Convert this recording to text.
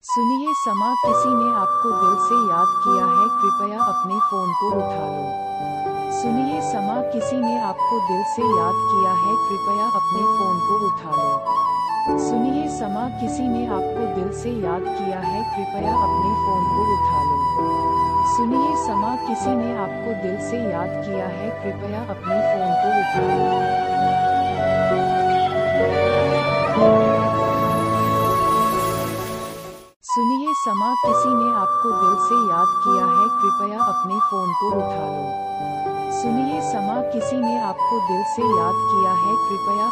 सुनिए समा किसी ने आपको दिल से याद किया है कृपया अपने फोन को उठा लो। सुनिए समा किसी ने आपको दिल से याद किया है कृपया अपने फोन को उठा लो। सुनिए समा किसी ने आपको दिल से याद किया है कृपया अपने फोन को उठा लो। सुनिए समा किसी ने आपको दिल से याद किया है कृपया अपने फोन को उठा लो। सुनिए समा किसी ने आपको दिल से याद किया है कृपया अपने फोन को उठा लो। सुनिए समा किसी ने आपको दिल से याद किया है कृपया